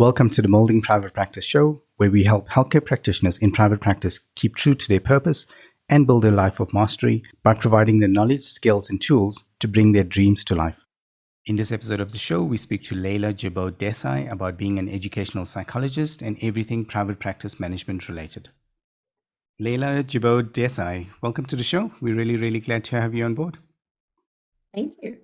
Welcome to the Moulding Private Practice Show, where we help healthcare practitioners in private practice keep true to their purpose and build a life of mastery by providing the knowledge, skills, and tools to bring their dreams to life. In this episode of the show, we speak to Laila Jeebodh-Desai about being an educational psychologist and everything private practice management related. Laila Jeebodh-Desai, welcome to the show. We're really glad to have you on board. Thank you.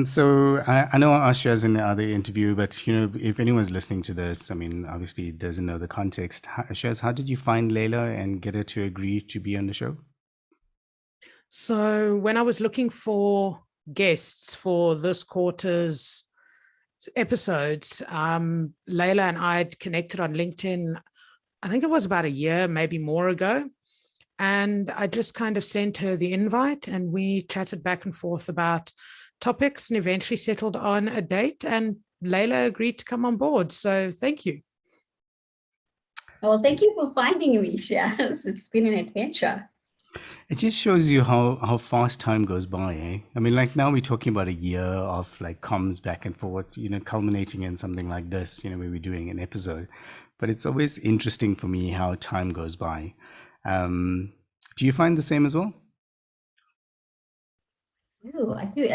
So I know I asked you as in the other interview, but if anyone's listening to this, obviously doesn't know the context. Shaz, how did you find Laila and get her to agree to be on the show? So when I was looking for guests for this quarter's episodes, Leila and I had connected on LinkedIn. I think it was about a year, maybe more ago. And I just kind of sent her the invite and we chatted back and forth about topics and eventually settled on a date, and Leila agreed to come on board. So thank you. Well, thank you for finding me, Shaz. It's been an adventure. It just shows you how fast time goes by, eh? Like now we're talking about a year of like comms back and forth, culminating in something like this, where we're doing an episode. But it's always interesting for me how time goes by. Do you find the same as well? I do.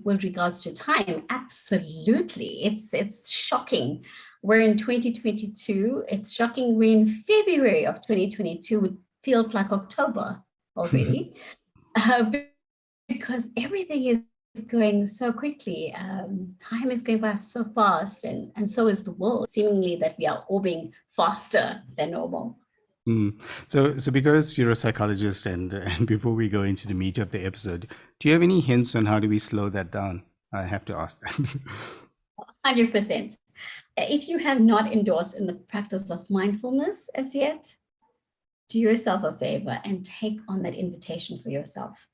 With regards to time, absolutely. It's shocking. We're in 2022. It's shocking. We're in February of 2022. It feels like October already, because everything is going so quickly. Time is going by so fast, and so is the world. Seemingly that we are all being faster than normal. So because you're a psychologist, and before we go into the meat of the episode, do you have any hints on how do we slow that down? I have to ask that. 100%. If you have not endorsed in the practice of mindfulness as yet, do yourself a favor and take on that invitation for yourself.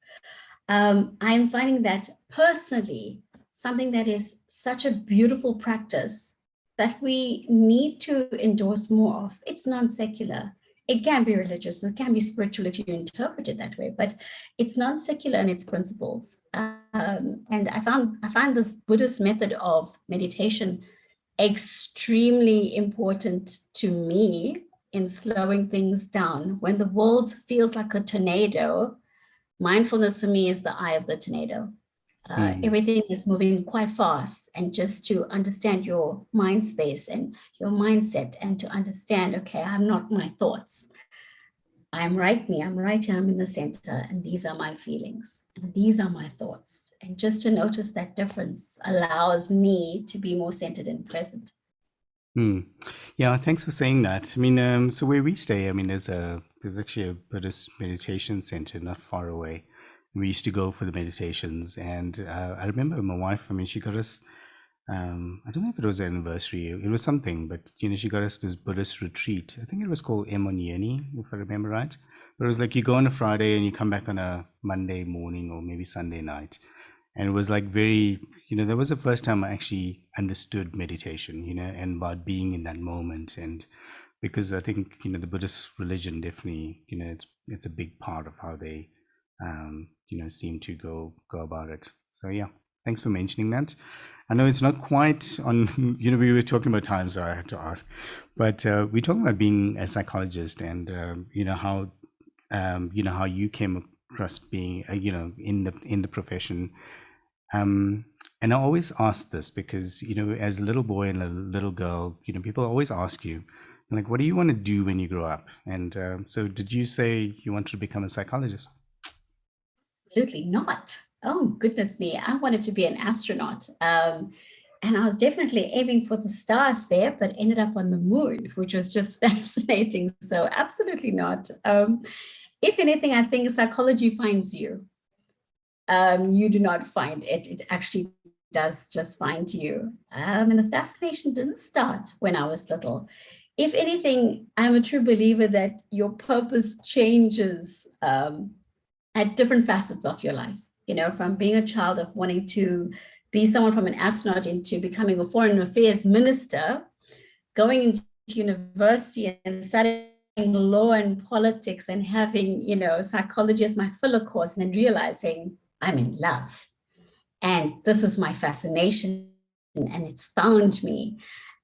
I'm finding that personally, something that is such a beautiful practice that we need to endorse more of. It's non-secular. It can be religious, it can be spiritual if you interpret it that way, but it's non-secular in its principles. And I find this Buddhist method of meditation extremely important to me in slowing things down. When the world feels like a tornado, mindfulness for me is the eye of the tornado. Everything is moving quite fast, and just to understand your mind space and your mindset, and to understand, okay, I'm not my thoughts. I'm right here, I'm in the center, and these are my feelings, and these are my thoughts. And just to notice that difference allows me to be more centered and present. Yeah, thanks for saying that. So where we stay, there's actually a Buddhist meditation center not far away. We used to go for the meditations, and I remember my wife, she got us, I don't know if it was an anniversary, it was something, but she got us this Buddhist retreat. I think it was called Emonyeni, if I remember right. But it was like you go on a Friday and you come back on a Monday morning or maybe Sunday night. And it was like very, that was the first time I actually understood meditation, and about being in that moment. And because I think, the Buddhist religion definitely, it's a big part of how they, seem to go about it. So yeah, thanks for mentioning that. I know it's not quite on, we were talking about time, so I had to ask, but we're talking about being a psychologist, and how you came across being in the profession. And I always ask this because as a little boy and a little girl, people always ask you, like, what do you want to do when you grow up? And so did you say you wanted to become a psychologist? Absolutely not. Oh, goodness me. I wanted to be an astronaut. And I was definitely aiming for the stars there, but ended up on the moon, which was just fascinating. So absolutely not. If anything, I think psychology finds you. You do not find it. It actually does just find you. And the fascination didn't start when I was little. If anything, I'm a true believer that your purpose changes at different facets of your life, from being a child of wanting to be someone from an astronaut into becoming a foreign affairs minister, going into university and studying law and politics and having, psychology as my filler course, and then realizing I'm in love. And this is my fascination. and it's found me.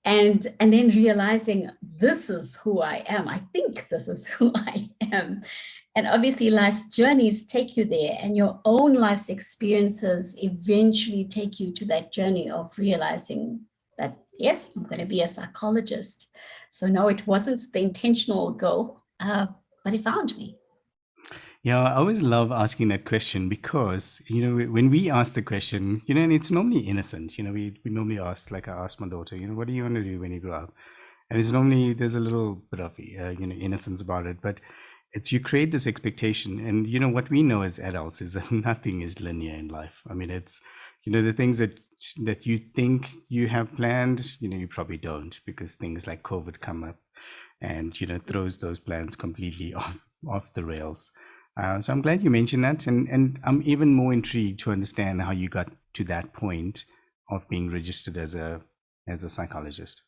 And then realizing this is who I am. I think this is who I am. And obviously life's journeys take you there, and your own life's experiences eventually take you to that journey of realizing that, yes, I'm going to be a psychologist. So no, it wasn't the intentional goal, but it found me. Yeah, I always love asking that question because, when we ask the question, and it's normally innocent, we normally ask, like I asked my daughter, what do you want to do when you grow up? And it's normally, there's a little bit of, innocence about it, but you create this expectation. And, what we know as adults is that nothing is linear in life. I mean, it's, the things that you think you have planned, you probably don't, because things like COVID come up and, throws those plans completely off the rails. So I'm glad you mentioned that, and I'm even more intrigued to understand how you got to that point of being registered as a psychologist.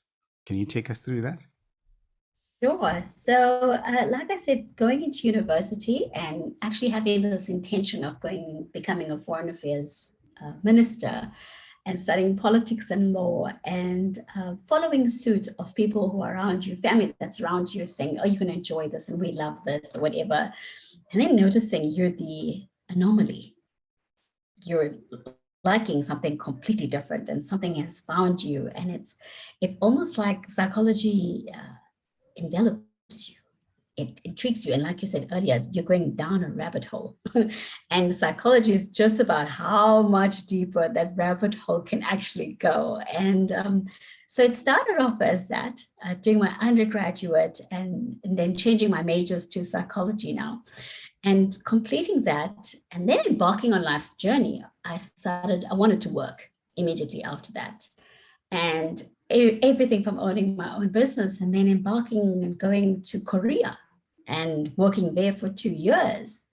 Can you take us through that? Sure. So, like I said, going into university and actually having this intention of becoming a foreign affairs minister, and studying politics and law, and following suit of people who are around you, family that's around you, saying, oh, you're going to enjoy this and we love this or whatever. And then noticing you're the anomaly. You're liking something completely different and something has found you. And it's almost like psychology envelops you. It intrigues you. And like you said earlier, you're going down a rabbit hole. And psychology is just about how much deeper that rabbit hole can actually go. And so it started off as that, doing my undergraduate and then changing my majors to psychology now. And completing that and then embarking on life's journey, I wanted to work immediately after that. And everything from owning my own business and then embarking and going to Korea and working there for 2 years,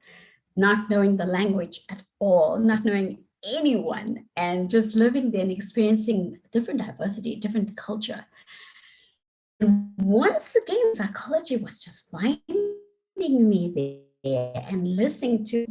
not knowing the language at all, not knowing anyone, and just living there and experiencing different diversity, different culture. And once again, psychology was just finding me there and listening to,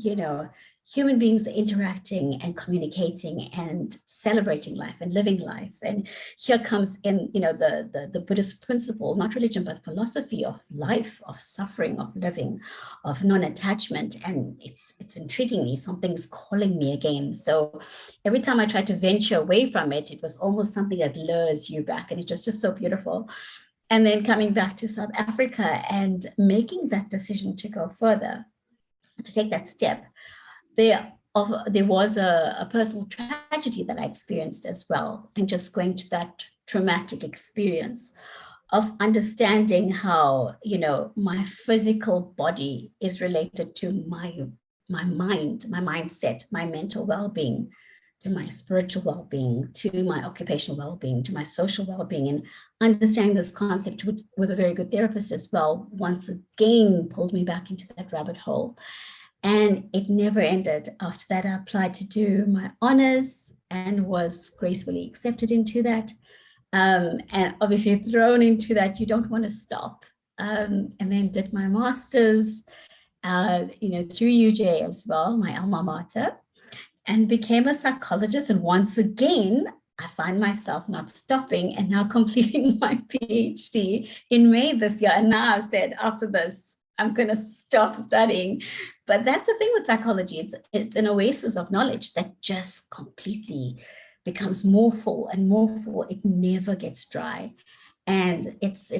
human beings interacting and communicating and celebrating life and living life. And here comes in, the Buddhist principle, not religion, but philosophy of life, of suffering, of living, of non-attachment. And it's intriguing me. Something's calling me again. So every time I tried to venture away from it, it was almost something that lures you back. And it was just so beautiful. And then coming back to South Africa and making that decision to go further, to take that step. There was a personal tragedy that I experienced as well, and just going to that traumatic experience of understanding how, my physical body is related to my mind, my mindset, my mental well-being, to my spiritual well-being, to my occupational well-being, to my social well-being, and understanding this concept with a very good therapist as well, once again pulled me back into that rabbit hole. And it never ended. After that, I applied to do my honors and was gracefully accepted into that. And obviously thrown into that, you don't want to stop. And then did my master's, through UJ as well, my alma mater, and became a psychologist. And once again, I find myself not stopping and now completing my PhD in May this year. And now I've said, after this, I'm going to stop studying. But that's the thing with psychology. It's an oasis of knowledge that just completely becomes more full and more full. It never gets dry. And it's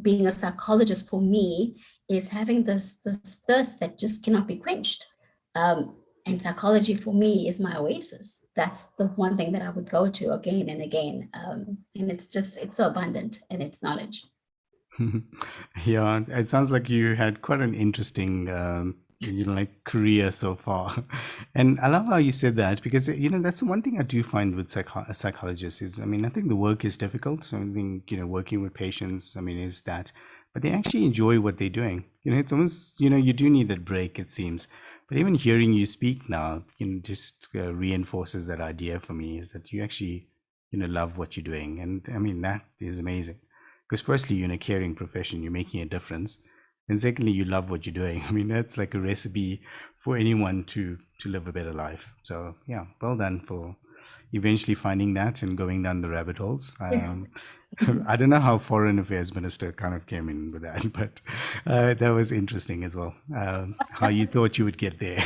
being a psychologist for me is having this thirst that just cannot be quenched. And psychology for me is my oasis. That's the one thing that I would go to again and again. And it's so abundant in its knowledge. Yeah, it sounds like you had quite an interesting, career so far. And I love how you said that, because, that's the one thing I do find with psychologists is, I think the work is difficult. So I think, working with patients, is that, but they actually enjoy what they're doing. It's almost, you do need that break, it seems. But even hearing you speak now, just reinforces that idea for me, is that you actually, love what you're doing. And that is amazing. Because firstly, you're in a caring profession, you're making a difference. And secondly, you love what you're doing. That's like a recipe for anyone to live a better life. So yeah, well done for eventually finding that and going down the rabbit holes. I don't know how Foreign Affairs Minister kind of came in with that, but that was interesting as well. How you thought you would get there.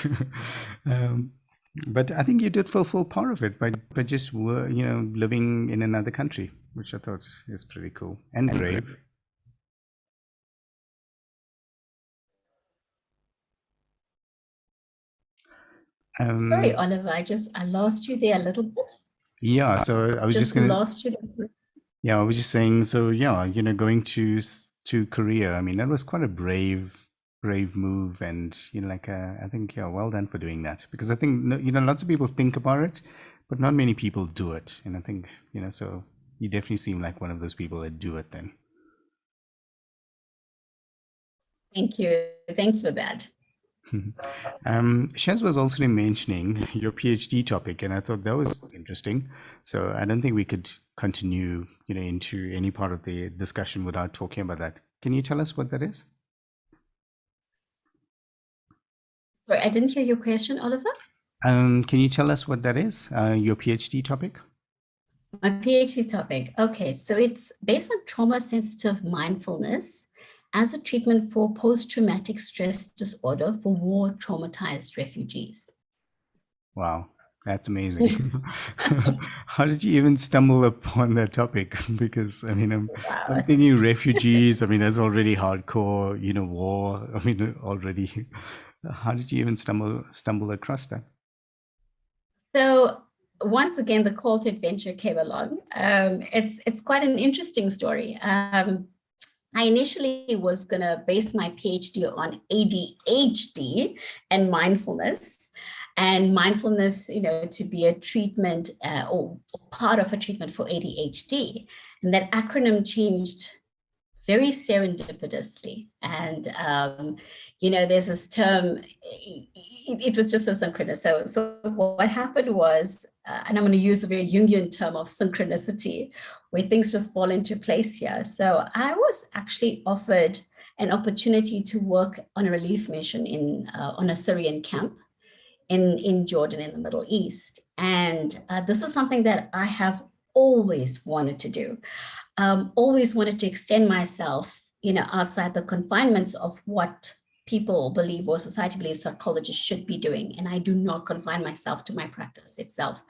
But I think you did fulfill part of it by just living in another country, which I thought is pretty cool and brave. Sorry, Oliver, I lost you there a little bit. Yeah, so I was just gonna. Lost you. Yeah, I was just saying. So yeah, going to Korea. I mean, that was quite a brave move, and I think well done for doing that, because I think lots of people think about it, but not many people do it, and I think so you definitely seem like one of those people that do it then. Thank you. Thanks for that. Shaz was also mentioning your PhD topic, and I thought that was interesting. So I don't think we could continue, into any part of the discussion without talking about that. Can you tell us what that is? Sorry, I didn't hear your question, Oliver. Can you tell us what that is? Your PhD topic? My PhD topic. Okay, so it's based on trauma-sensitive mindfulness as a treatment for post-traumatic stress disorder for war-traumatized refugees. Wow, that's amazing. How did you even stumble upon that topic? Because I mean, I'm thinking refugees. I mean, that's already hardcore, war. I mean, already. How did you even stumble across that? So once again, the call to adventure came along. It's quite an interesting story. I initially was going to base my PhD on ADHD and mindfulness. And mindfulness, to be a treatment or part of a treatment for ADHD. And that acronym changed very serendipitously. And, there's this term, it was just a synchronicity. So what happened was, and I'm going to use a very Jungian term of synchronicity, where things just fall into place here. So I was actually offered an opportunity to work on a relief mission on a Syrian camp in Jordan, in the Middle East. And this is something that I have always wanted to do. Always wanted to extend myself, outside the confinements of what people believe or society believes psychologists should be doing. And I do not confine myself to my practice itself.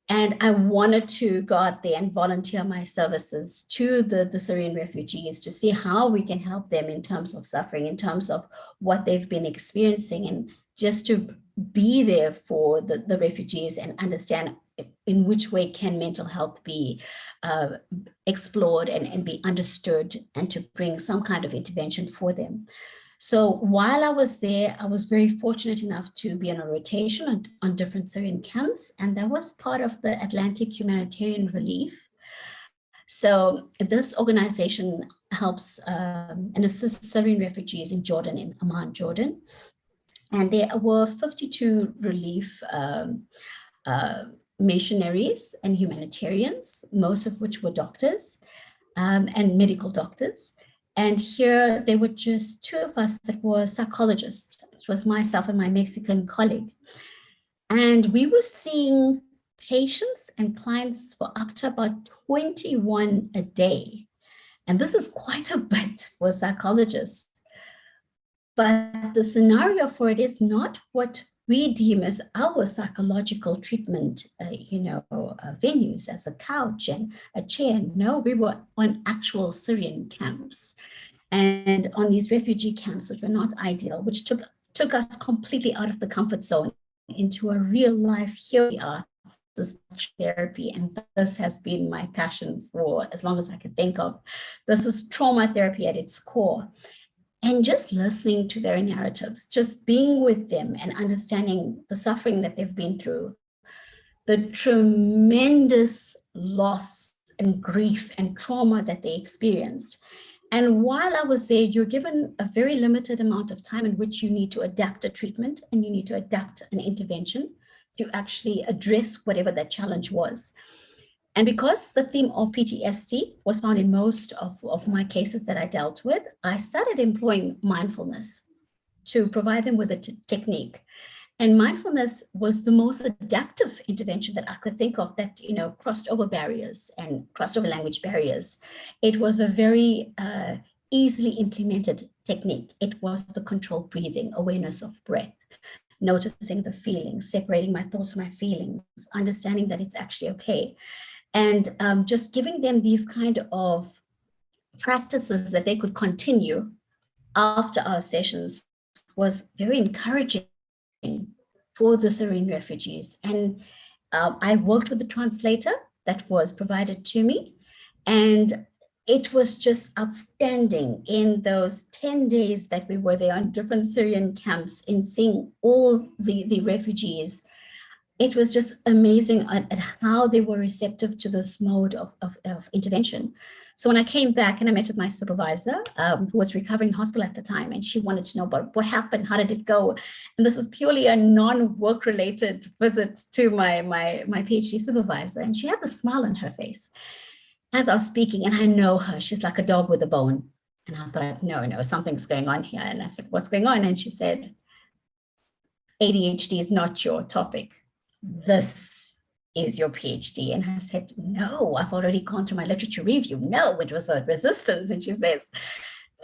And I wanted to go out there and volunteer my services to the Syrian refugees to see how we can help them in terms of suffering, in terms of what they've been experiencing, and just to be there for the refugees and understand in which way can mental health be explored and be understood, and to bring some kind of intervention for them. So while I was there, I was very fortunate enough to be on a rotation on different Syrian camps, and that was part of the Atlantic Humanitarian Relief. So this organization helps and assists Syrian refugees in Jordan, in Amman, Jordan. And there were 52 relief missionaries and humanitarians, most of which were doctors and medical doctors. And here there were just two of us that were psychologists. It was myself and my Mexican colleague. And we were seeing patients and clients for up to about 21 a day. And this is quite a bit for psychologists. But the scenario for it is not what we deem as our psychological treatment, venues, as a couch and a chair. No, we were on actual Syrian camps and on these refugee camps, which were not ideal, which took us completely out of the comfort zone into a real life, here we are, this therapy. And this has been my passion for as long as I can think of. This is trauma therapy at its core. And just listening to their narratives, just being with them and understanding the suffering that they've been through, the tremendous loss and grief and trauma that they experienced. And while I was there, you're given a very limited amount of time in which you need to adapt a treatment and you need to adapt an intervention to actually address whatever that challenge was. And because the theme of PTSD was found in most of my cases that I dealt with, I started employing mindfulness to provide them with a technique. And mindfulness was the most adaptive intervention that I could think of that, crossed over barriers and crossed over language barriers. It was a very easily implemented technique. It was the controlled breathing, awareness of breath, noticing the feelings, separating my thoughts from my feelings, understanding that it's actually okay. And just giving them these kind of practices that they could continue after our sessions was very encouraging for the Syrian refugees. And I worked with the translator that was provided to me, and it was just outstanding in those 10 days that we were there on different Syrian camps in seeing all the refugees. It was just amazing at how they were receptive to this mode of intervention. So when I came back and I met with my supervisor, who was recovering in hospital at the time, and she wanted to know about what happened, how did it go? And this was purely a non-work related visit to my PhD supervisor. And she had the smile on her face as I was speaking, and I know her, she's like a dog with a bone. And I thought, no, something's going on here. And I said, what's going on? And she said, ADHD is not your topic. This is your PhD. And I said, no, I've already gone through my literature review. No, it was a resistance. And she says,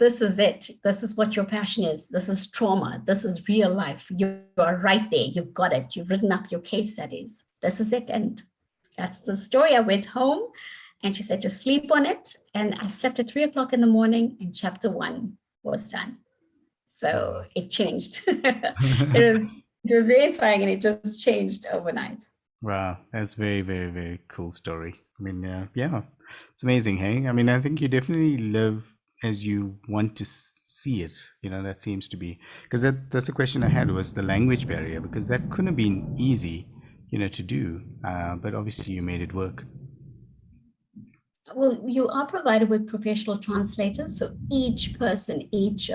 this is it. This is what your passion is. This is trauma. This is real life. You are right there. You've got it. You've written up your case studies. This is it. And that's the story. I went home and she said, just sleep on it. And I slept at 3 o'clock in the morning and chapter 1 was done. So it changed. It was very inspiring, and it just changed overnight. Wow, that's very, very, very cool story. I mean, yeah, it's amazing, hey? I mean, I think you definitely live as you want to see it. That seems to be, because that's the question I had, was the language barrier, because that couldn't have been easy, to do, but obviously you made it work. Well, you are provided with professional translators, so each person, each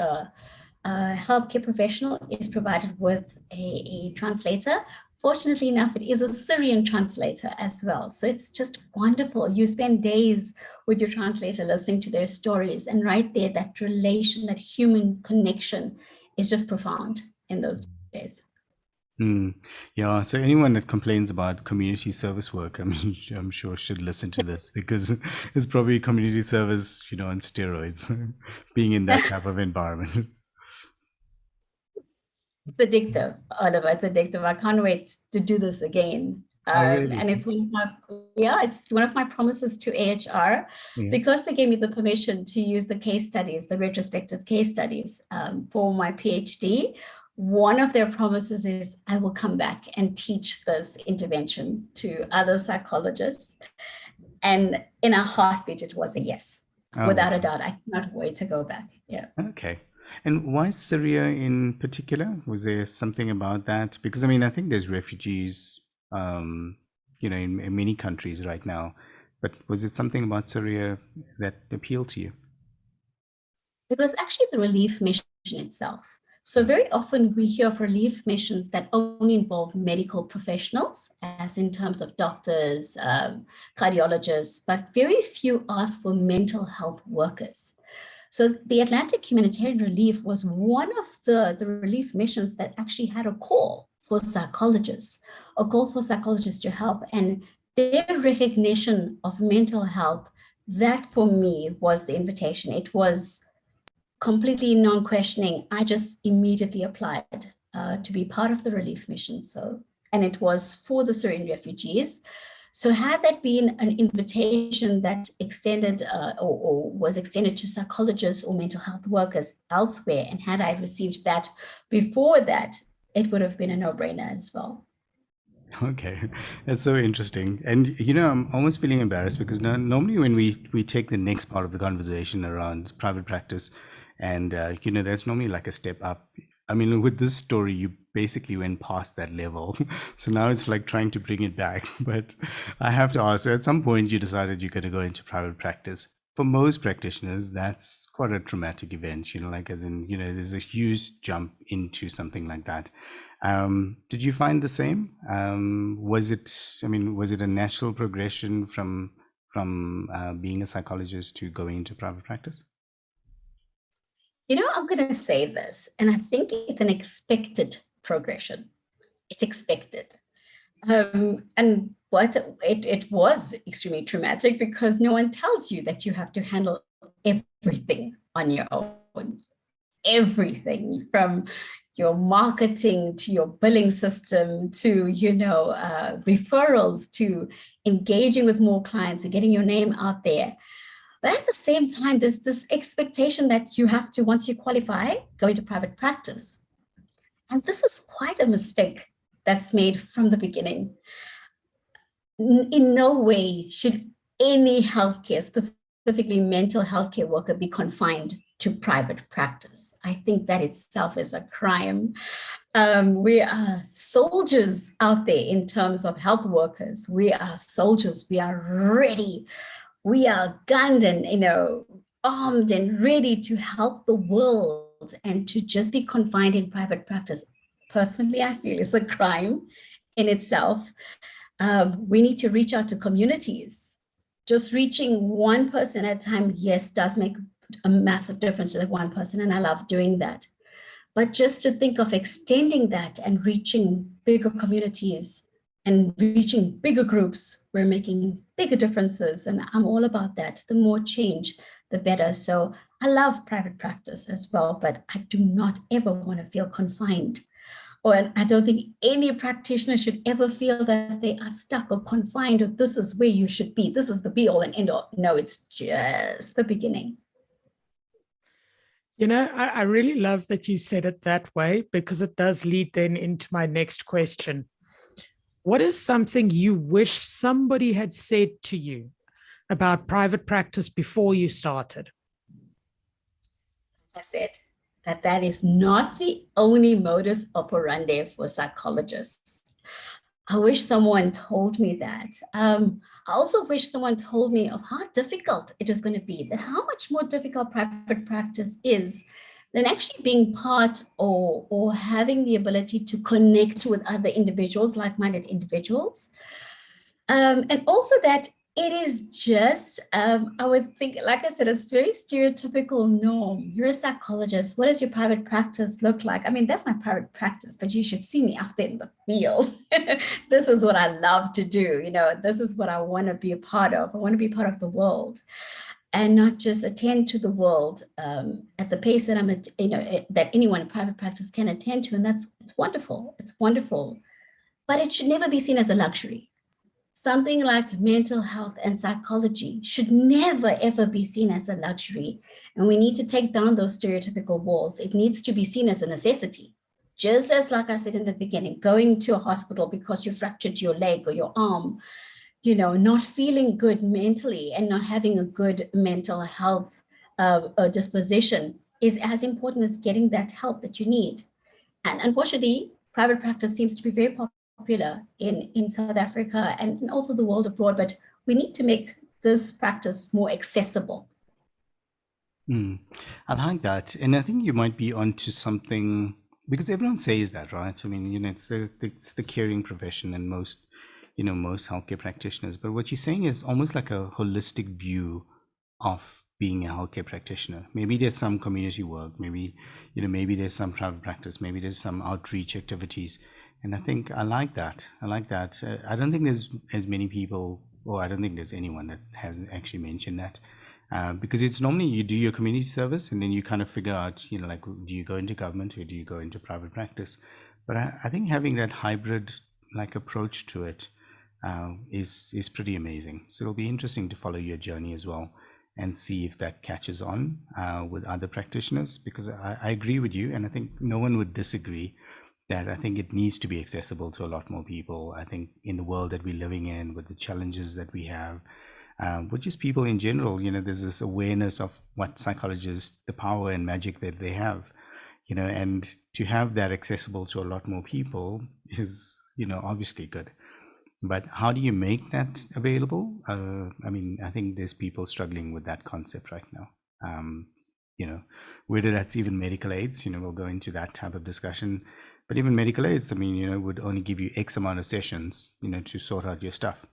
healthcare professional is provided with a translator. Fortunately enough, it is a Syrian translator as well. So it's just wonderful. You spend days with your translator listening to their stories, and right there, that relation, that human connection is just profound in those days. Yeah, so anyone that complains about community service work, I mean, I'm sure should listen to this, because it's probably community service, on steroids, being in that type of environment. It's addictive, Oliver. It's addictive. I can't wait to do this again. Really? And it's one of my promises to AHR, because they gave me the permission to use the case studies, the retrospective case studies for my PhD. One of their promises is I will come back and teach this intervention to other psychologists. And in a heartbeat, it was a yes. Without a doubt, I cannot wait to go back. Yeah. Okay. And why Syria in particular? Was there something about that? Because, I mean, I think there's refugees, in many countries right now. But was it something about Syria that appealed to you? It was actually the relief mission itself. So very often we hear of relief missions that only involve medical professionals, as in terms of doctors, cardiologists, but very few ask for mental health workers. So the Atlantic Humanitarian Relief was one of the relief missions that actually had a call for psychologists to help. And their recognition of mental health, that for me was the invitation. It was completely non-questioning. I just immediately applied to be part of the relief mission. And it was for the Syrian refugees. So had that been an invitation that extended or was extended to psychologists or mental health workers elsewhere, and had I received that before that, it would have been a no-brainer as well. Okay, that's so interesting. And, I'm almost feeling embarrassed, because normally when we take the next part of the conversation around private practice, and, that's normally like a step up. I mean, with this story, you basically went past that level. So now it's like trying to bring it back. But I have to ask, at some point you decided you're going to go into private practice. For most practitioners, that's quite a traumatic event, as in, there's a huge jump into something like that. Did you find the same? Was it a natural progression from being a psychologist to going into private practice? I'm going to say this, and I think it's an expected progression. It's expected. And what it was extremely traumatic because no one tells you that you have to handle everything on your own. Everything from your marketing to your billing system to, referrals to engaging with more clients and getting your name out there. But at the same time, there's this expectation that you have to, once you qualify, go into private practice. And this is quite a mistake that's made from the beginning. In no way should any healthcare, specifically mental health care worker, be confined to private practice. I think that itself is a crime. We are soldiers out there in terms of health workers. We are soldiers. We are ready. We are gunned and, armed and ready to help the world, and to just be confined in private practice, personally, I feel is a crime in itself. We need to reach out to communities. Just reaching one person at a time, yes, does make a massive difference to that one person, and I love doing that. But just to think of extending that and reaching bigger communities and reaching bigger groups, we're making bigger differences. And I'm all about that. The more change, the better. So I love private practice as well, but I do not ever want to feel confined. Or I don't think any practitioner should ever feel that they are stuck or confined, or this is where you should be. This is the be all and end all. No, it's just the beginning. I really love that you said it that way, because it does lead then into my next question. What is something you wish somebody had said to you about private practice before you started? I said that is not the only modus operandi for psychologists. I wish someone told me that. I also wish someone told me of how difficult it is going to be, that how much more difficult private practice is than actually being part or having the ability to connect with other individuals, like-minded individuals. And also that it is just, I would think, like I said, it's very stereotypical norm. You're a psychologist. What does your private practice look like? I mean, that's my private practice, but you should see me out there in the field. This is what I love to do. This is what I want to be a part of. I want to be part of the world and not just attend to the world at the pace that that anyone in private practice can attend to. And it's wonderful. It's wonderful. But it should never be seen as a luxury. Something like mental health and psychology should never, ever be seen as a luxury. And we need to take down those stereotypical walls. It needs to be seen as a necessity. Just as, like I said in the beginning, going to a hospital because you fractured your leg or your arm, not feeling good mentally and not having a good mental health disposition is as important as getting that help that you need. And unfortunately, private practice seems to be very popular in South Africa and also the world abroad, but we need to make this practice more accessible. I like that. And I think you might be onto something, because everyone says that, right? I mean, it's the caring profession and most healthcare practitioners. But what you're saying is almost like a holistic view of being a healthcare practitioner. Maybe there's some community work, maybe there's some private practice, maybe there's some outreach activities. And I think I like that. I don't think there's as many people, or I don't think there's anyone that hasn't actually mentioned that. Because it's normally you do your community service and then you kind of figure out, like, do you go into government or do you go into private practice? But I think having that hybrid approach to it is pretty amazing. So it'll be interesting to follow your journey as well and see if that catches on with other practitioners, because I agree with you, and I think no one would disagree that I think it needs to be accessible to a lot more people. I think in the world that we're living in, with the challenges that we have, with just people in general, there's this awareness of what psychologists, the power and magic that they have, and to have that accessible to a lot more people is, obviously good. But how do you make that available? I mean, I think there's people struggling with that concept right now. Whether that's even medical aids, we'll go into that type of discussion. But even medical aids, I mean, would only give you X amount of sessions, to sort out your stuff.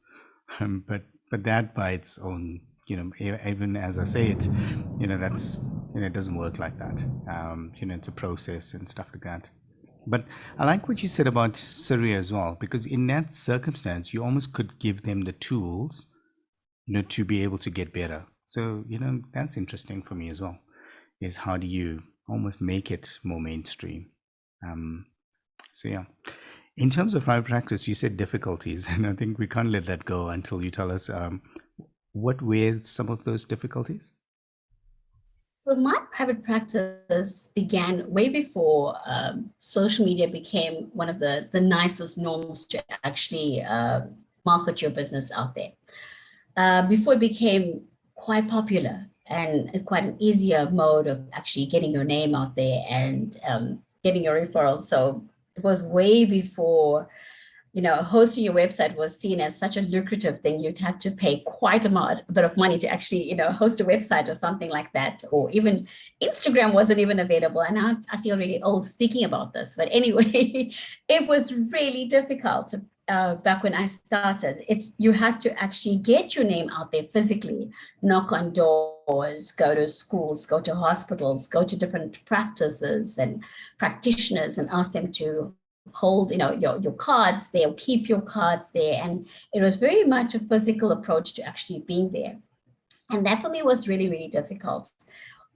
But that by its own, even as I say it, that's, it doesn't work like that. It's a process and stuff like that. But I like what you said about Syria as well, because in that circumstance, you almost could give them the tools, to be able to get better. So, that's interesting for me as well, is how do you almost make it more mainstream? So, yeah. In terms of private practice, you said difficulties, and I think we can't let that go until you tell us what were some of those difficulties? So my private practice began way before social media became one of the nicest norms to actually market your business out there. Before it became quite popular and quite an easier mode of actually getting your name out there and getting your referrals. So it was way before, hosting your website was seen as such a lucrative thing. You'd had to pay quite a bit of money to actually, host a website or something like that. Or even Instagram wasn't even available. And now I feel really old speaking about this. But anyway, it was really difficult back when I started. You had to actually get your name out there physically, knock on doors, go to schools, go to hospitals, go to different practices and practitioners and ask them to hold your cards there, keep your cards there. And it was very much a physical approach to actually being there. And that for me was really, really difficult.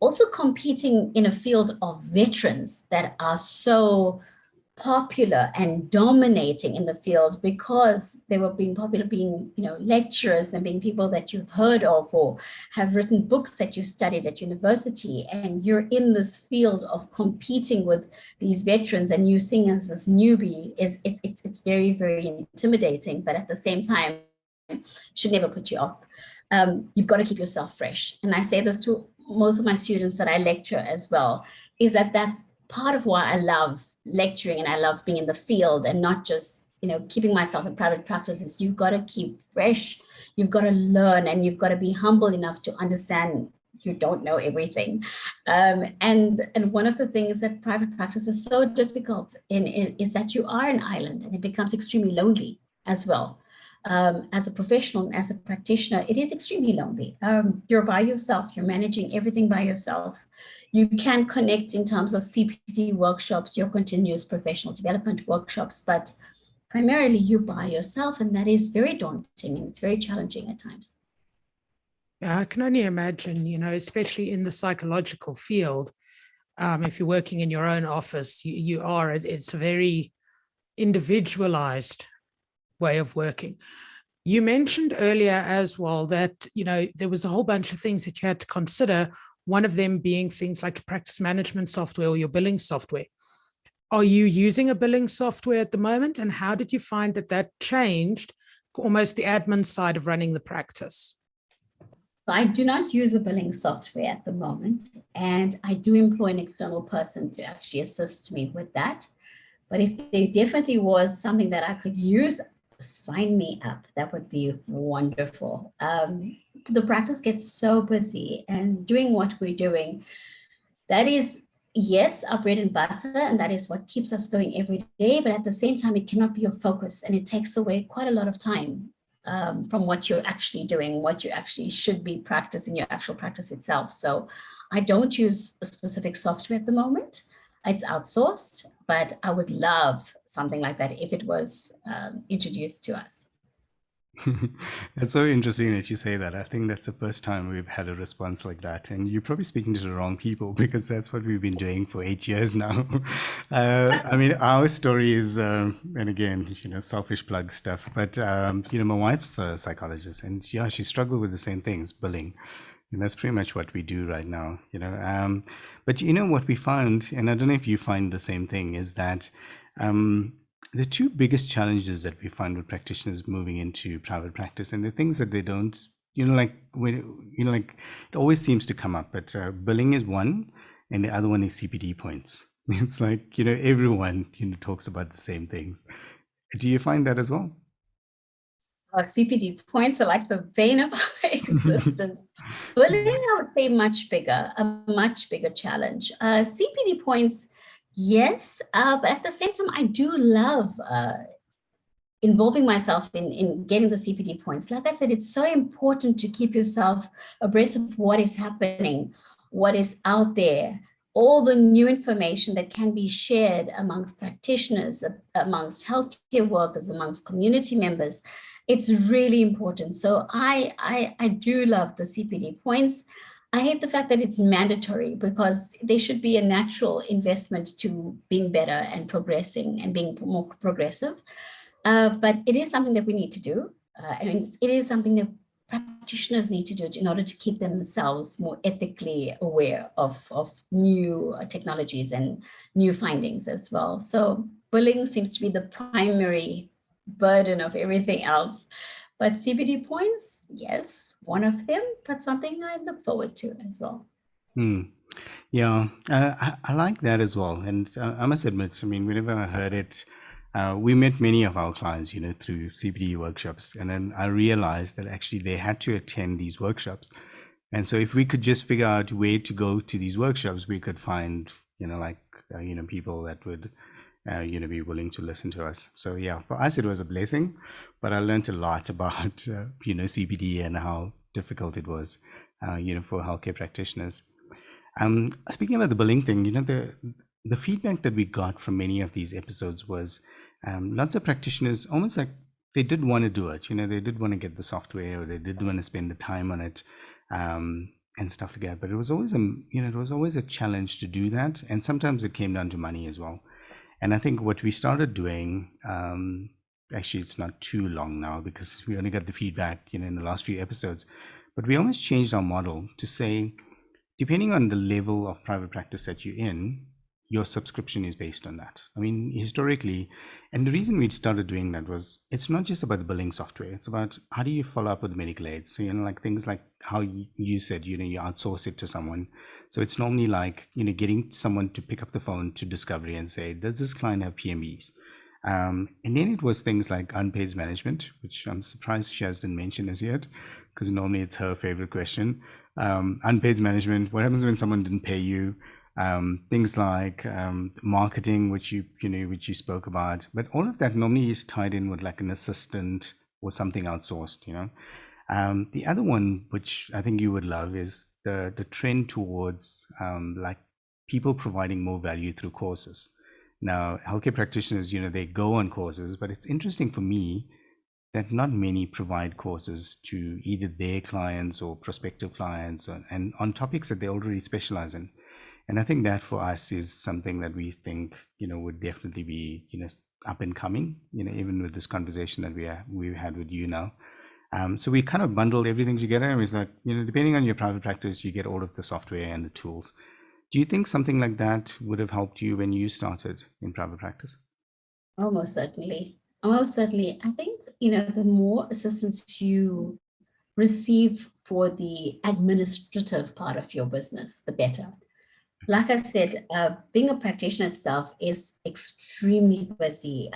Also competing in a field of veterans that are so popular and dominating in the field because they were being popular, being lecturers and being people that you've heard of or have written books that you studied at university, and you're in this field of competing with these veterans and you sing as this newbie it's very, very intimidating, but at the same time should never put you off. You've got to keep yourself fresh, and I say this to most of my students that I lecture as well, is that's part of why I love lecturing and I love being in the field and not just keeping myself in private practice. Is you've got to keep fresh, you've got to learn, and you've got to be humble enough to understand you don't know everything. And one of the things that private practice is so difficult in is that you are an island and it becomes extremely lonely as well. As a professional and as a practitioner, it is extremely lonely. You're by yourself, you're managing everything by yourself. You can connect in terms of CPD workshops, your continuous professional development workshops, but primarily you're by yourself, and that is very daunting and it's very challenging at times. Yeah, I can only imagine, especially in the psychological field, if you're working in your own office, it's a very individualized way of working. You mentioned earlier as well that, there was a whole bunch of things that you had to consider, one of them being things like practice management software or your billing software. Are you using a billing software at the moment? And how did you find that changed almost the admin side of running the practice? So I do not use a billing software at the moment, and I do employ an external person to actually assist me with that. But if there definitely was something that I could use, sign me up. That would be wonderful. The practice gets so busy, and doing what we're doing, that is, yes, our bread and butter, and that is what keeps us going every day. But at the same time, it cannot be your focus, and it takes away quite a lot of time from what you're actually doing, what you actually should be practicing, your actual practice itself. So I don't use a specific software at the moment. It's outsourced, but I would love something like that if it was introduced to us. That's so interesting that you say that. I think that's the first time we've had a response like that. And you're probably speaking to the wrong people, because that's what we've been doing for 8 years now. I mean, our story is, and again, selfish plug stuff, but, my wife's a psychologist, and yeah, she struggled with the same things, billing. And that's pretty much what we do right now, But what we found, and I don't know if you find the same thing, is that the two biggest challenges that we find with practitioners moving into private practice, and the things that they don't, it always seems to come up, but billing is one, and the other one is CPD points. It's like, everyone, talks about the same things. Do you find that as well? CPD points are like the vein of our existence. Billing, I would say, a much bigger challenge. CPD points, yes, but at the same time, I do love involving myself in getting the CPD points. Like I said, it's so important to keep yourself abreast of what is happening, what is out there, all the new information that can be shared amongst practitioners, amongst healthcare workers, amongst community members. It's really important. So I do love the CPD points. I hate the fact that it's mandatory, because they should be a natural investment to being better and progressing and being more progressive. But it is something that we need to do. And it is something that practitioners need to do in order to keep themselves more ethically aware of new technologies and new findings as well. So bullying seems to be the primary burden of everything else. But CPD points, yes, one of them, but something I look forward to as well. Yeah, I like that as well. And I must admit, I mean, whenever I heard it, we met many of our clients, through CPD workshops. And then I realized that actually they had to attend these workshops. And so if we could just figure out where to go to these workshops, we could find, people that would, be willing to listen to us. So yeah, for us, it was a blessing, but I learned a lot about, CPD and how difficult it was, for healthcare practitioners. Speaking about the bullying thing, the feedback that we got from many of these episodes was lots of practitioners almost like they did want to do it. They did want to get the software, or they did want to spend the time on it, and stuff like that. But it was always a challenge to do that, and sometimes it came down to money as well. And I think what we started doing, actually, it's not too long now because we only got the feedback, in the last few episodes, but we almost changed our model to say, depending on the level of private practice that you're in, your subscription is based on that. I mean, historically, and the reason we started doing that was it's not just about the billing software. It's about how do you follow up with the medical aids. So, like things like how you said, you outsource it to someone. So it's normally like, getting someone to pick up the phone to Discovery and say, does this client have PMBs? And then it was things like unpaid management, which I'm surprised Shaz didn't mention as yet, because normally it's her favorite question. Unpaid management, what happens when someone didn't pay you? Things like marketing, which you spoke about, but all of that normally is tied in with like an assistant or something outsourced. The other one, which I think you would love, is the trend towards like people providing more value through courses. Now, healthcare practitioners, they go on courses, but it's interesting for me that not many provide courses to either their clients or prospective clients, and on topics that they already specialize in. And I think that for us is something that we think, would definitely be, up and coming, even with this conversation that we've had with you now. So we kind of bundled everything together. And it's like, depending on your private practice, you get all of the software and the tools. Do you think something like that would have helped you when you started in private practice? Almost certainly. Almost certainly. I think, the more assistance you receive for the administrative part of your business, the better. Like I said, being a practitioner itself is extremely busy.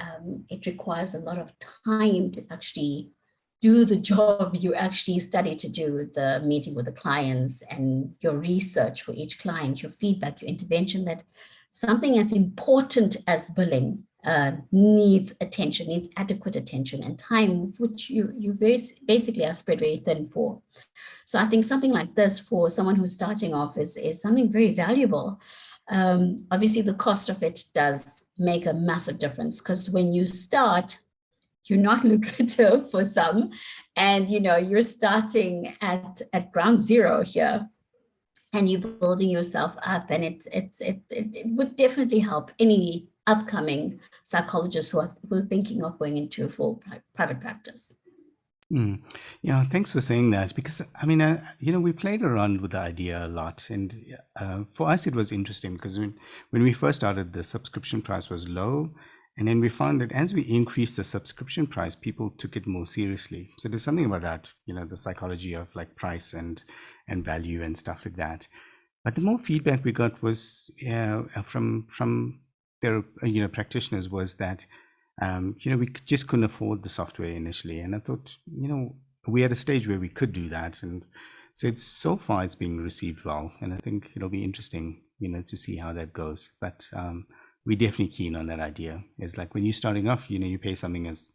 It requires a lot of time to actually do the job you actually study to do, the meeting with the clients and your research for each client, your feedback, your intervention, that something as important as billing needs attention, needs adequate attention and time, which you basically are spread very thin for. So I think something like this for someone who's starting off is something very valuable. Obviously, the cost of it does make a massive difference, because when you start, you're not lucrative for some, and you're starting at ground zero here, and you're building yourself up, and it would definitely help any upcoming psychologists who are thinking of going into full private practice. Yeah, thanks for saying that, because I mean, we played around with the idea a lot, and for us it was interesting because when we first started, the subscription price was low, and then we found that as we increased the subscription price, people took it more seriously. So there's something about that, the psychology of like price and value and stuff like that. But the more feedback we got was from their practitioners was that we just couldn't afford the software initially. And I thought, we had a stage where we could do that. And so so far it's being received well. And I think it'll be interesting, to see how that goes. But we're definitely keen on that idea. It's like when you're starting off, you pay something as,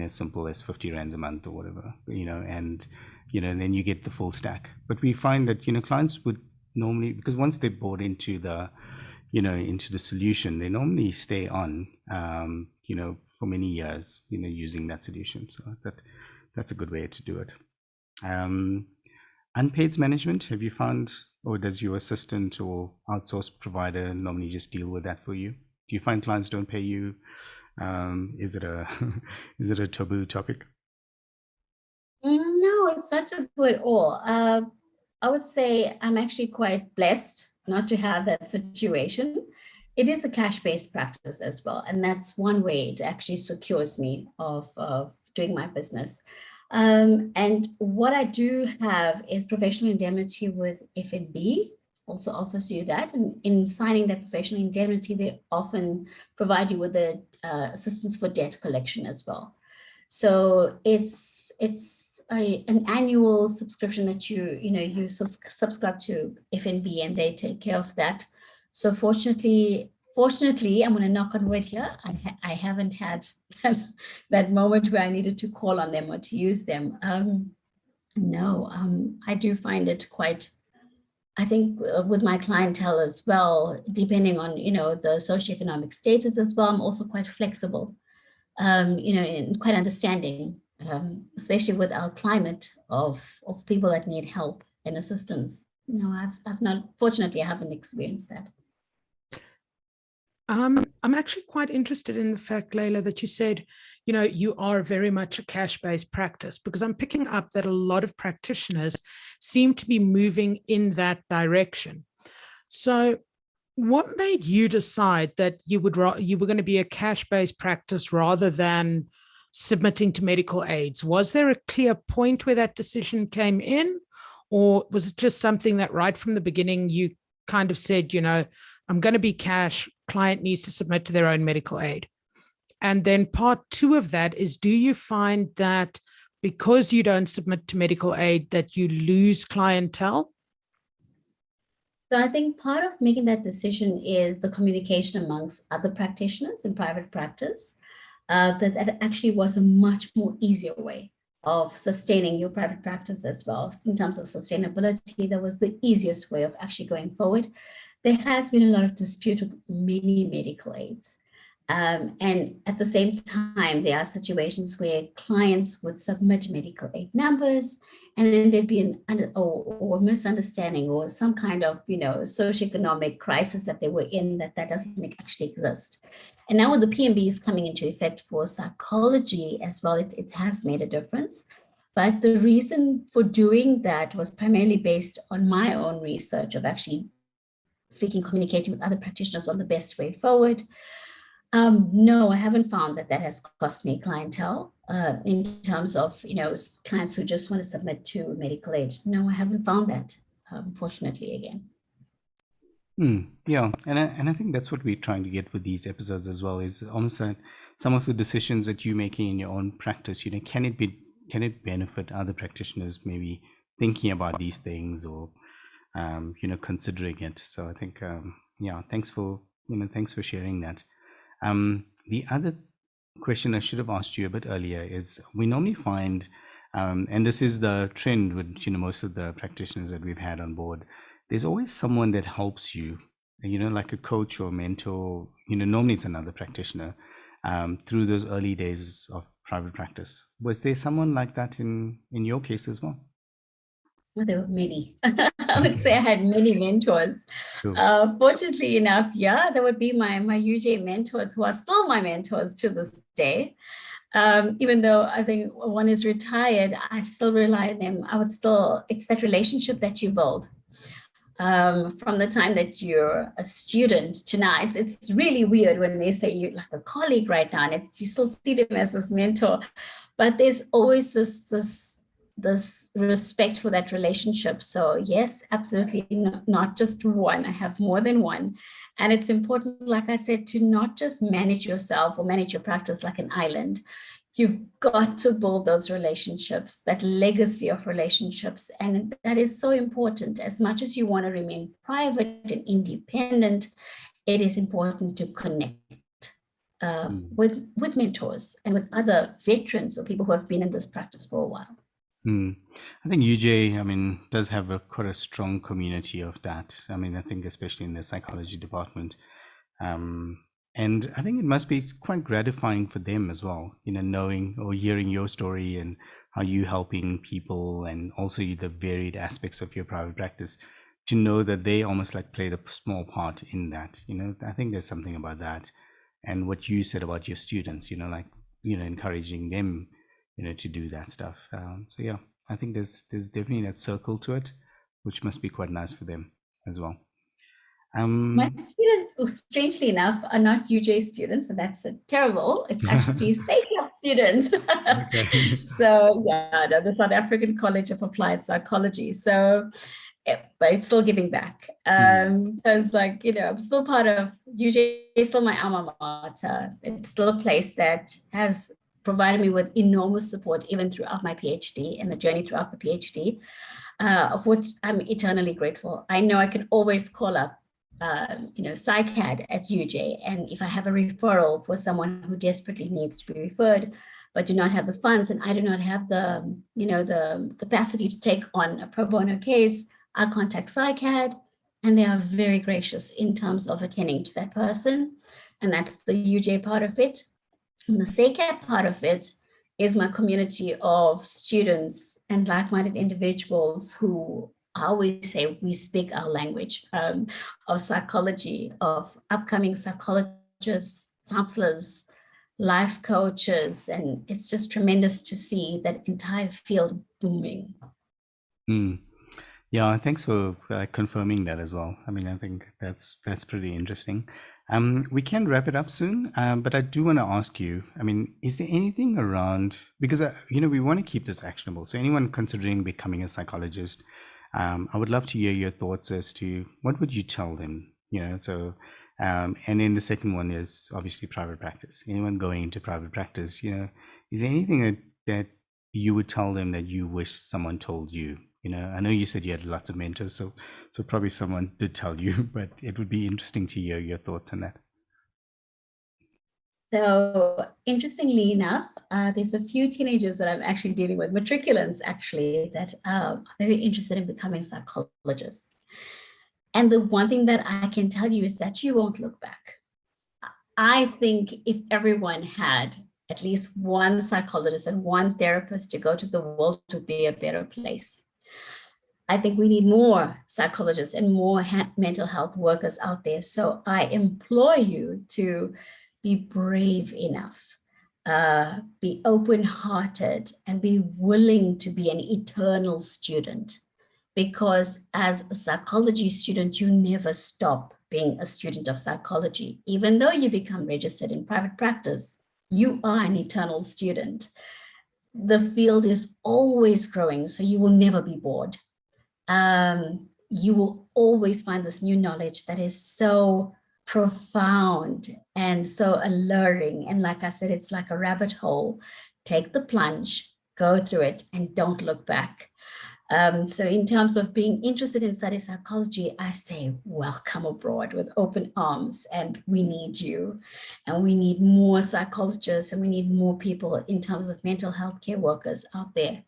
as simple as 50 rands a month or whatever, and then you get the full stack. But we find that, clients would normally, because once they're bought into the, into the solution, they normally stay on, for many years, using that solution. So that's a good way to do it. Unpaid management, have you found, or does your assistant or outsourced provider normally just deal with that for you? Do you find clients don't pay you? Is it a is it a taboo topic? No, it's not taboo at all. I would say I'm actually quite blessed not to have that situation. It is a cash-based practice as well, and that's one way it actually secures me of doing my business. And what I do have is professional indemnity with FNB, also offers you that. And in signing that professional indemnity, they often provide you with the assistance for debt collection as well. So it's an annual subscription that you subscribe to FNB, and they take care of that. So fortunately, I'm going to knock on wood here. I haven't had that moment where I needed to call on them or to use them. I do find it quite, I think with my clientele as well, depending on, the socioeconomic status as well, I'm also quite flexible, and quite understanding, especially with our climate of people that need help and assistance. I've not, fortunately, I haven't experienced that. I'm actually quite interested in the fact, Leila, that you said, you are very much a cash-based practice, because I'm picking up that a lot of practitioners seem to be moving in that direction. So what made you decide that you were going to be a cash-based practice rather than submitting to medical aids? Was there a clear point where that decision came in, or was it just something that right from the beginning you kind of said, I'm going to be cash, client needs to submit to their own medical aid? And then part two of that is, do you find that because you don't submit to medical aid that you lose clientele? So I think part of making that decision is the communication amongst other practitioners in private practice, that actually was a much more easier way of sustaining your private practice as well. In terms of sustainability, that was the easiest way of actually going forward. There has been a lot of dispute with many medical aids. And at the same time, there are situations where clients would submit medical aid numbers, and then there'd be or misunderstanding or some kind of, socioeconomic crisis that they were in that doesn't actually exist. And now with the PMBs coming into effect for psychology as well, it has made a difference. But the reason for doing that was primarily based on my own research of actually communicating with other practitioners on the best way forward. No, I haven't found that has cost me clientele in terms of, clients who just want to submit to medical aid. No, I haven't found that, fortunately, again. Yeah, and I think that's what we're trying to get with these episodes as well, is almost that some of the decisions that you're making in your own practice, can it benefit other practitioners maybe thinking about these things or considering it. So I think thanks for sharing that. The other question I should have asked you a bit earlier is, we normally find, and this is the trend with most of the practitioners that we've had on board, there's always someone that helps you, like a coach or mentor. Normally it's another practitioner through those early days of private practice. Was there someone like that in your case as well? Well, there were many. I would say I had many mentors. Sure. Fortunately enough, there would be my UJ mentors, who are still my mentors to this day. Even though I think one is retired, I still rely on them. It's that relationship that you build from the time that you're a student to now. It's really weird when they say you're like a colleague right now, and you still see them as this mentor, but there's always this respect for that relationship. So yes, absolutely, not just one. I have more than one. And it's important, like I said, to not just manage yourself or manage your practice like an island. You've got to build those relationships, that legacy of relationships. And that is so important. As much as you want to remain private and independent, it is important to connect with mentors and with other veterans or people who have been in this practice for a while. Mm. I think UJ, does have quite a strong community of that. I think especially in the psychology department. Um, and I think it must be quite gratifying for them as well, knowing or hearing your story and how you helping people, and also the varied aspects of your private practice, to know that they almost like played a small part in that. I think there's something about that. And what you said about your students, encouraging them, to do that stuff. So yeah, I think there's definitely that circle to it, which must be quite nice for them as well. My students, strangely enough, are not UJ students, and that's terrible. It's actually SACAP students. Okay. So yeah, the South African College of Applied Psychology. So, but it's still giving back. Because I'm still part of UJ, is still my alma mater. It's still a place that has provided me with enormous support, even throughout my PhD and the journey throughout the PhD, of which I'm eternally grateful. I know I can always call up PsyCAD at UJ. And if I have a referral for someone who desperately needs to be referred, but do not have the funds, and I do not have the capacity to take on a pro bono case, I contact PsyCAD, and they are very gracious in terms of attending to that person. And that's the UJ part of it. And the SACAP part of it is my community of students and like-minded individuals who, I always say, we speak our language of psychology, of upcoming psychologists, counselors, life coaches, and it's just tremendous to see that entire field booming. Yeah, thanks for confirming that as well. I think that's pretty interesting. We can wrap it up soon, but I do want to ask you, is there anything around, because, we want to keep this actionable. So anyone considering becoming a psychologist, I would love to hear your thoughts as to what would you tell them, and then the second one is obviously private practice. Anyone going into private practice, is there anything that you would tell them that you wish someone told you? I know you said you had lots of mentors, so probably someone did tell you, but it would be interesting to hear your thoughts on that. So interestingly enough, there's a few teenagers that I'm actually dealing with, matriculants actually, that are very interested in becoming psychologists. And the one thing that I can tell you is that you won't look back. I think if everyone had at least one psychologist and one therapist to go to, the world would be a better place. I think we need more psychologists and more mental health workers out there. So I implore you to be brave enough, be open-hearted, and be willing to be an eternal student. Because as a psychology student, you never stop being a student of psychology. Even though you become registered in private practice, you are an eternal student. The field is always growing, so you will never be bored. You will always find this new knowledge that is so profound and so alluring. And like I said, it's like a rabbit hole. Take the plunge, go through it, and don't look back. So in terms of being interested in studying psychology, I say, welcome abroad with open arms, and we need you. And we need more psychologists, and we need more people in terms of mental health care workers out there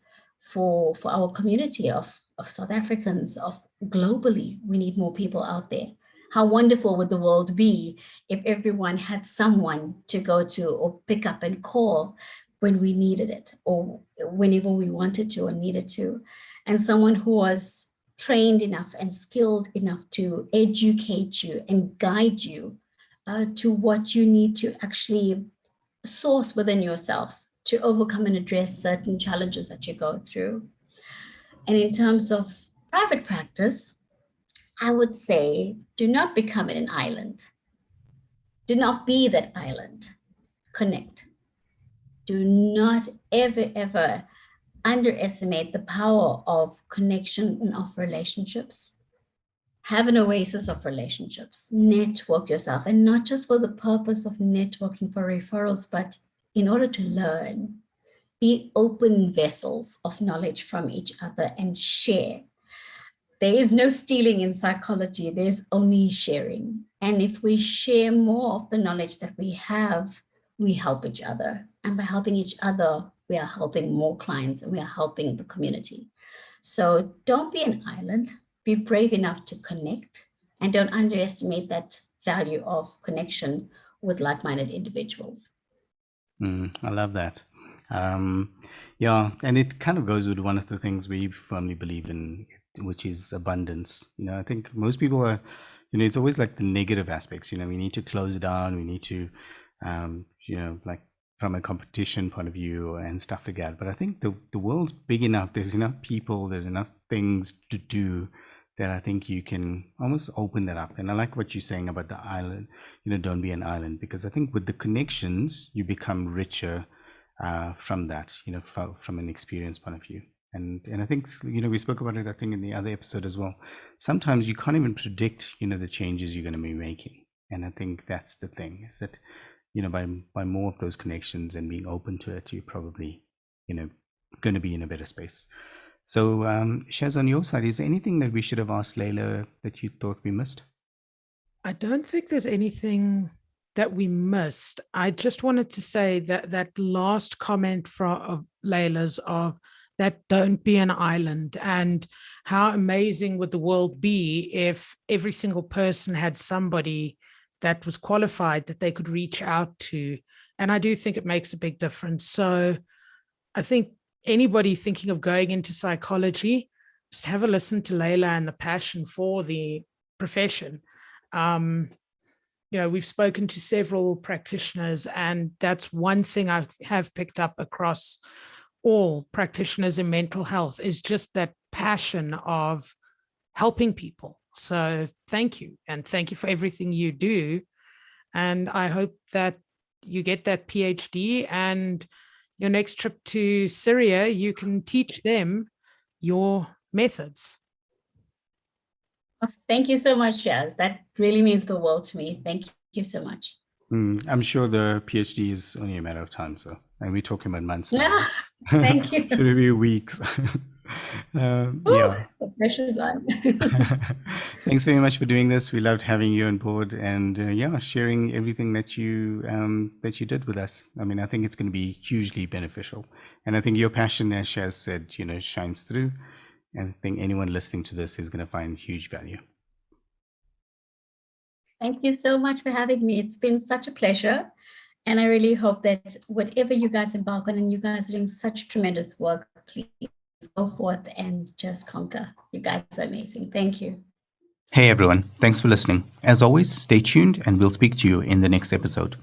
for our community of South Africans, of globally. We need more people out there. How wonderful would the world be if everyone had someone to go to or pick up and call when we needed it, or whenever we wanted to or needed to, and someone who was trained enough and skilled enough to educate you and guide you to what you need to actually source within yourself to overcome and address certain challenges that you go through. And in terms of private practice, I would say, do not become an island. Do not be that island. Connect. Do not ever underestimate the power of connection and of relationships. Have an oasis of relationships. Network yourself, and not just for the purpose of networking for referrals, but in order to learn. Be open vessels of knowledge from each other and share. There is no stealing in psychology, there's only sharing. And if we share more of the knowledge that we have, we help each other. And by helping each other, we are helping more clients and we are helping the community. So don't be an island, be brave enough to connect, and don't underestimate that value of connection with like-minded individuals. I love that. Yeah, and it kind of goes with one of the things we firmly believe in, which is abundance. I think most people are, it's always like the negative aspects. We need to close it down. We need to, like from a competition point of view and stuff like that. But I think the world's big enough. There's enough people. There's enough things to do that I think you can almost open that up. And I like what you're saying about the island. Don't be an island, because I think with the connections you become richer from that. From an experience point of view. And I think we spoke about it, I think, in the other episode as well. Sometimes you can't even predict the changes you're going to be making. And I think that's the thing, is that by more of those connections and being open to it, you're probably going to be in a better space. So Shaz, on your side, is there anything that we should have asked Leila that you thought we missed? I don't think there's anything that we missed. I just wanted to say that last comment of Leila's of that don't be an island, and how amazing would the world be if every single person had somebody that was qualified that they could reach out to. And I do think it makes a big difference. So I think anybody thinking of going into psychology, just have a listen to Leila and the passion for the profession. We've spoken to several practitioners, and that's one thing I have picked up across all practitioners in mental health, is just that passion of helping people. So thank you. And thank you for everything you do. And I hope that you get that PhD, and your next trip to Syria, you can teach them your methods. Thank you so much, Shaz. That really means the world to me. Thank you so much. I'm sure the PhD is only a matter of time, so, and we're talking about months now. Yeah, thank you. Should it be weeks? Ooh, yeah. the pressure's on. Thanks very much for doing this. We loved having you on board, and sharing everything that you did with us. I mean, I think it's going to be hugely beneficial, and I think your passion, as Shaz said, shines through. And I think anyone listening to this is going to find huge value. Thank you so much for having me. It's been such a pleasure. And I really hope that whatever you guys embark on, and you guys are doing such tremendous work, please go forth and just conquer. You guys are amazing. Thank you. Hey everyone, thanks for listening. As always, stay tuned and we'll speak to you in the next episode.